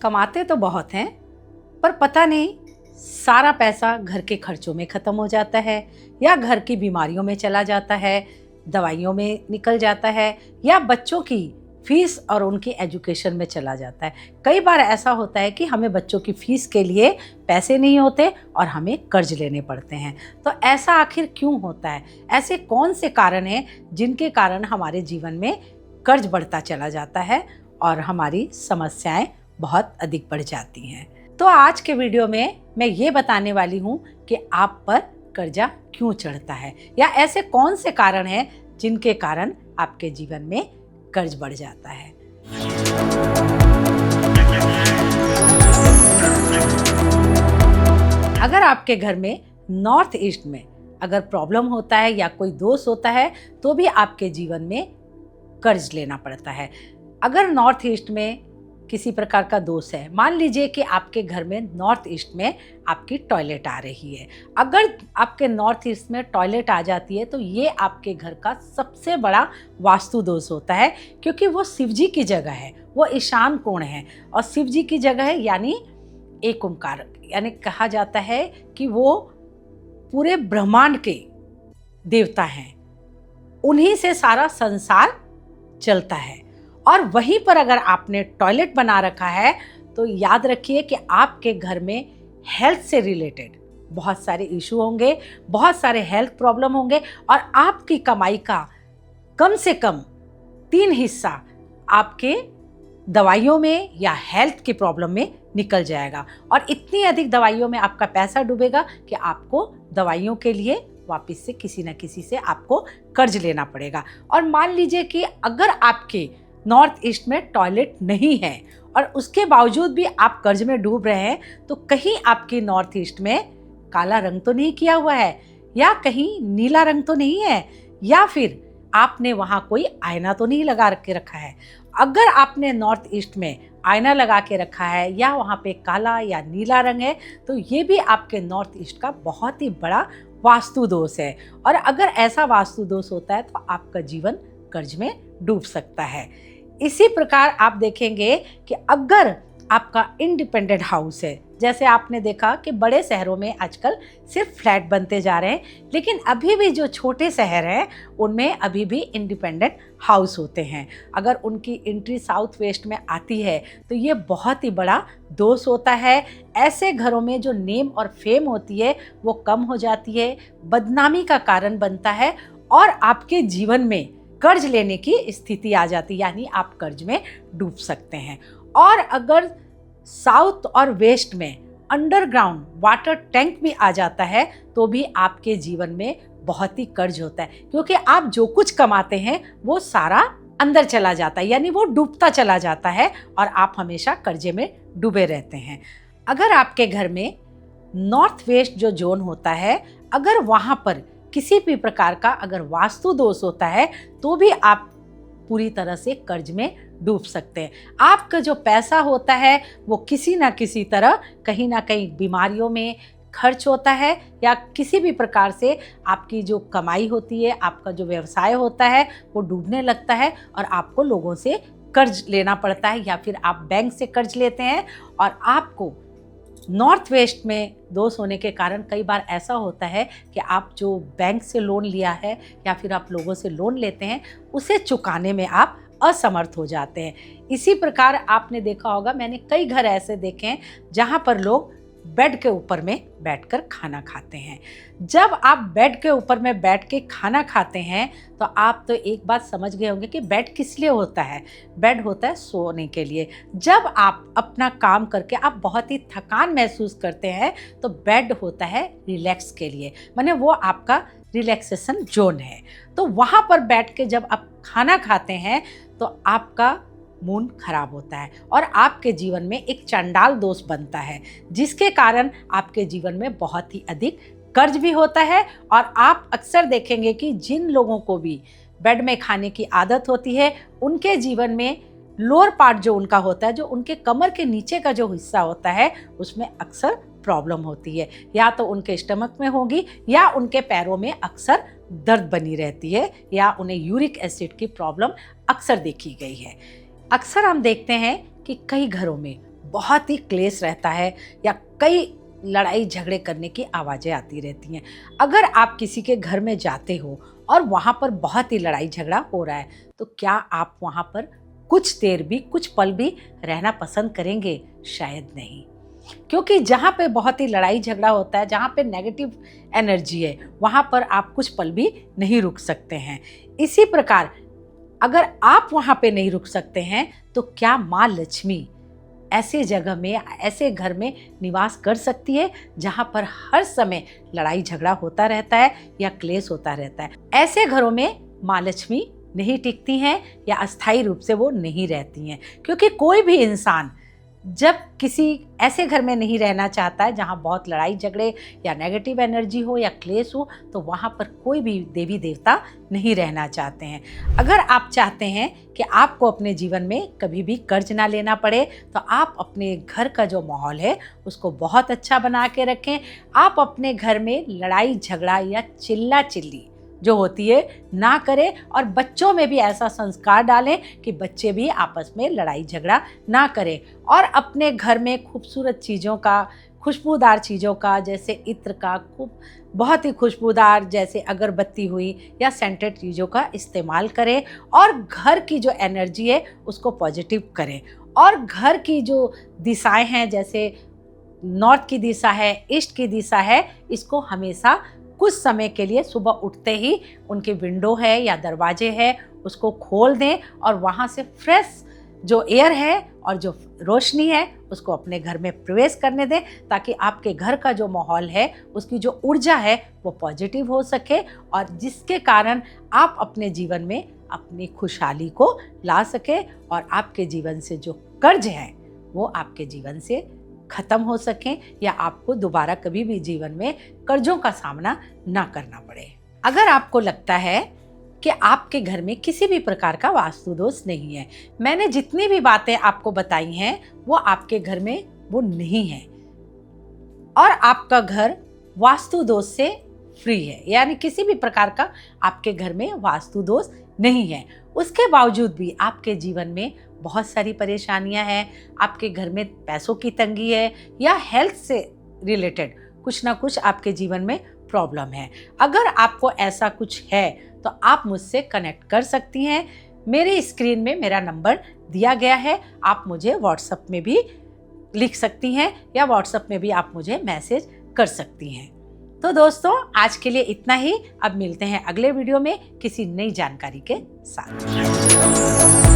कमाते तो बहुत हैं, पर पता नहीं सारा पैसा घर के खर्चों में ख़त्म हो जाता है या घर की बीमारियों में चला जाता है, दवाइयों में निकल जाता है या बच्चों की फीस और उनकी एजुकेशन में चला जाता है। कई बार ऐसा होता है कि हमें बच्चों की फ़ीस के लिए पैसे नहीं होते और हमें कर्ज लेने पड़ते हैं। तो ऐसा आखिर क्यों होता है? ऐसे कौन से कारण हैं जिनके कारण हमारे जीवन में कर्ज बढ़ता चला जाता है और हमारी समस्याएं बहुत अधिक बढ़ जाती हैं? तो आज के वीडियो में मैं ये बताने वाली हूँ कि आप पर कर्जा क्यों चढ़ता है या ऐसे कौन से कारण हैं जिनके कारण आपके जीवन में कर्ज बढ़ जाता है। अगर आपके घर में नॉर्थ ईस्ट में अगर प्रॉब्लम होता है या कोई दोष होता है तो भी आपके जीवन में कर्ज लेना पड़ता है। अगर नॉर्थ ईस्ट में किसी प्रकार का दोष है, मान लीजिए कि आपके घर में नॉर्थ ईस्ट में आपकी टॉयलेट आ रही है, अगर आपके नॉर्थ ईस्ट में टॉयलेट आ जाती है तो ये आपके घर का सबसे बड़ा वास्तु दोष होता है, क्योंकि वो शिव जी की जगह है, वो ईशान कोण है और शिव जी की जगह है, यानी एक ओंकार, यानी कहा जाता है कि वो पूरे ब्रह्मांड के देवता हैं, उन्हीं से सारा संसार चलता है। और वहीं पर अगर आपने टॉयलेट बना रखा है तो याद रखिए कि आपके घर में हेल्थ से रिलेटेड बहुत सारे इशू होंगे, बहुत सारे हेल्थ प्रॉब्लम होंगे और आपकी कमाई का कम से कम 3 हिस्सा आपके दवाइयों में या हेल्थ की प्रॉब्लम में निकल जाएगा और इतनी अधिक दवाइयों में आपका पैसा डूबेगा कि आपको दवाइयों के लिए वापस से किसी न किसी से आपको कर्ज लेना पड़ेगा। और मान लीजिए कि अगर आपके नॉर्थ ईस्ट में टॉयलेट नहीं है और उसके बावजूद भी आप कर्ज में डूब रहे हैं, तो कहीं आपकी नॉर्थ ईस्ट में काला रंग तो नहीं किया हुआ है या कहीं नीला रंग तो नहीं है या फिर आपने वहाँ कोई आईना तो नहीं लगा के रखा है। अगर आपने नॉर्थ ईस्ट में आईना लगा के रखा है या वहाँ पे काला या नीला रंग है तो ये भी आपके नॉर्थ ईस्ट का बहुत ही बड़ा वास्तु दोष है। और अगर ऐसा वास्तु दोष होता है तो आपका जीवन कर्ज में डूब सकता है। इसी प्रकार आप देखेंगे कि अगर आपका इंडिपेंडेंट हाउस है, जैसे आपने देखा कि बड़े शहरों में आजकल सिर्फ फ्लैट बनते जा रहे हैं, लेकिन अभी भी जो छोटे शहर हैं उनमें अभी भी इंडिपेंडेंट हाउस होते हैं। अगर उनकी एंट्री साउथ वेस्ट में आती है तो ये बहुत ही बड़ा दोष होता है। ऐसे घरों में जो नेम और फेम होती है वो कम हो जाती है, बदनामी का कारण बनता है और आपके जीवन में कर्ज लेने की स्थिति आ जाती है, यानी आप कर्ज में डूब सकते हैं। और अगर साउथ और वेस्ट में अंडरग्राउंड वाटर टैंक भी आ जाता है तो भी आपके जीवन में बहुत ही कर्ज होता है, क्योंकि आप जो कुछ कमाते हैं वो सारा अंदर चला जाता है, यानी वो डूबता चला जाता है और आप हमेशा कर्जे में डूबे रहते हैं। अगर आपके घर में नॉर्थ वेस्ट जो जोन होता है, अगर वहाँ पर किसी भी प्रकार का अगर वास्तु दोष होता है तो भी आप पूरी तरह से कर्ज में डूब सकते हैं। आपका जो पैसा होता है वो किसी ना किसी तरह कहीं ना कहीं बीमारियों में खर्च होता है या किसी भी प्रकार से आपकी जो कमाई होती है, आपका जो व्यवसाय होता है वो डूबने लगता है और आपको लोगों से कर्ज लेना पड़ता है या फिर आप बैंक से कर्ज लेते हैं। और आपको नॉर्थ वेस्ट में दोष होने के कारण कई बार ऐसा होता है कि आप जो बैंक से लोन लिया है या फिर आप लोगों से लोन लेते हैं उसे चुकाने में आप असमर्थ हो जाते हैं। इसी प्रकार आपने देखा होगा, मैंने कई घर ऐसे देखे हैं जहाँ पर लोग बेड के ऊपर में बैठकर खाना खाते हैं। जब आप बेड के ऊपर में बैठ के खाना खाते हैं तो आप तो एक बात समझ गए होंगे कि बेड किस लिए होता है। बेड होता है सोने के लिए। जब आप अपना काम करके आप बहुत ही थकान महसूस करते हैं तो बेड होता है रिलैक्स के लिए, माने वो आपका रिलैक्सेशन जोन है। तो वहाँ पर बैठ के जब आप खाना खाते हैं तो आपका मूड खराब होता है और आपके जीवन में एक चंडाल दोष बनता है, जिसके कारण आपके जीवन में बहुत ही अधिक कर्ज भी होता है। और आप अक्सर देखेंगे कि जिन लोगों को भी बेड में खाने की आदत होती है उनके जीवन में लोअर पार्ट जो उनका होता है, जो उनके कमर के नीचे का जो हिस्सा होता है, उसमें अक्सर प्रॉब्लम होती है। या तो उनके स्टमक में होगी या उनके पैरों में अक्सर दर्द बनी रहती है या उन्हें यूरिक एसिड की प्रॉब्लम अक्सर देखी गई है। अक्सर हम देखते हैं कि कई घरों में बहुत ही क्लेश रहता है या कई लड़ाई झगड़े करने की आवाज़ें आती रहती हैं। अगर आप किसी के घर में जाते हो और वहाँ पर बहुत ही लड़ाई झगड़ा हो रहा है, तो क्या आप वहाँ पर कुछ देर भी, कुछ पल भी रहना पसंद करेंगे? शायद नहीं। क्योंकि जहाँ पे बहुत ही लड़ाई झगड़ा होता है, जहाँ पे नेगेटिव एनर्जी है, वहाँ पर आप कुछ पल भी नहीं रुक सकते हैं। इसी प्रकार अगर आप वहाँ पे नहीं रुक सकते हैं, तो क्या माँ लक्ष्मी ऐसे जगह में, ऐसे घर में निवास कर सकती है जहाँ पर हर समय लड़ाई झगड़ा होता रहता है या क्लेश होता रहता है? ऐसे घरों में माँ लक्ष्मी नहीं टिकती हैं या अस्थायी रूप से वो नहीं रहती हैं, क्योंकि कोई भी इंसान जब किसी ऐसे घर में नहीं रहना चाहता है जहाँ बहुत लड़ाई झगड़े या नेगेटिव एनर्जी हो या क्लेश हो, तो वहाँ पर कोई भी देवी देवता नहीं रहना चाहते हैं। अगर आप चाहते हैं कि आपको अपने जीवन में कभी भी कर्ज ना लेना पड़े, तो आप अपने घर का जो माहौल है उसको बहुत अच्छा बना के रखें। आप अपने घर में लड़ाई झगड़ा या चिल्ला चिल्ली जो होती है ना करें, और बच्चों में भी ऐसा संस्कार डालें कि बच्चे भी आपस में लड़ाई झगड़ा ना करें। और अपने घर में खूबसूरत चीज़ों का, खुशबूदार चीज़ों का, जैसे इत्र का, खूब बहुत ही खुशबूदार जैसे अगरबत्ती हुई या सेंटेड चीज़ों का इस्तेमाल करें, और घर की जो एनर्जी है उसको पॉजिटिव करें। और घर की जो दिशाएं हैं, जैसे नॉर्थ की दिशा है, ईस्ट की दिशा है, इसको हमेशा कुछ समय के लिए सुबह उठते ही उनके विंडो है या दरवाजे है उसको खोल दें, और वहाँ से फ्रेश जो एयर है और जो रोशनी है उसको अपने घर में प्रवेश करने दें, ताकि आपके घर का जो माहौल है उसकी जो ऊर्जा है वो पॉजिटिव हो सके, और जिसके कारण आप अपने जीवन में अपनी खुशहाली को ला सके, और आपके जीवन से जो कर्ज है वो आपके जीवन से खत्म हो सकें, या आपको दोबारा कभी भी जीवन में कर्जों का सामना ना करना पड़े। अगर आपको लगता है कि आपके घर में किसी भी प्रकार का वास्तु दोष नहीं है, मैंने जितनी भी बातें आपको बताई हैं वो आपके घर में वो नहीं है, और आपका घर वास्तु दोष से फ्री है, यानी किसी भी प्रकार का आपके घर में वास्तु दोष नहीं है, उसके बावजूद भी आपके जीवन में बहुत सारी परेशानियां हैं, आपके घर में पैसों की तंगी है, या हेल्थ से रिलेटेड कुछ ना कुछ आपके जीवन में प्रॉब्लम है। अगर आपको ऐसा कुछ है तो आप मुझसे कनेक्ट कर सकती हैं। मेरे स्क्रीन में मेरा नंबर दिया गया है, आप मुझे व्हाट्सएप में भी लिख सकती हैं, या व्हाट्सएप में भी आप मुझे मैसेज कर सकती हैं। तो दोस्तों, आज के लिए इतना ही। अब मिलते हैं अगले वीडियो में किसी नई जानकारी के साथ।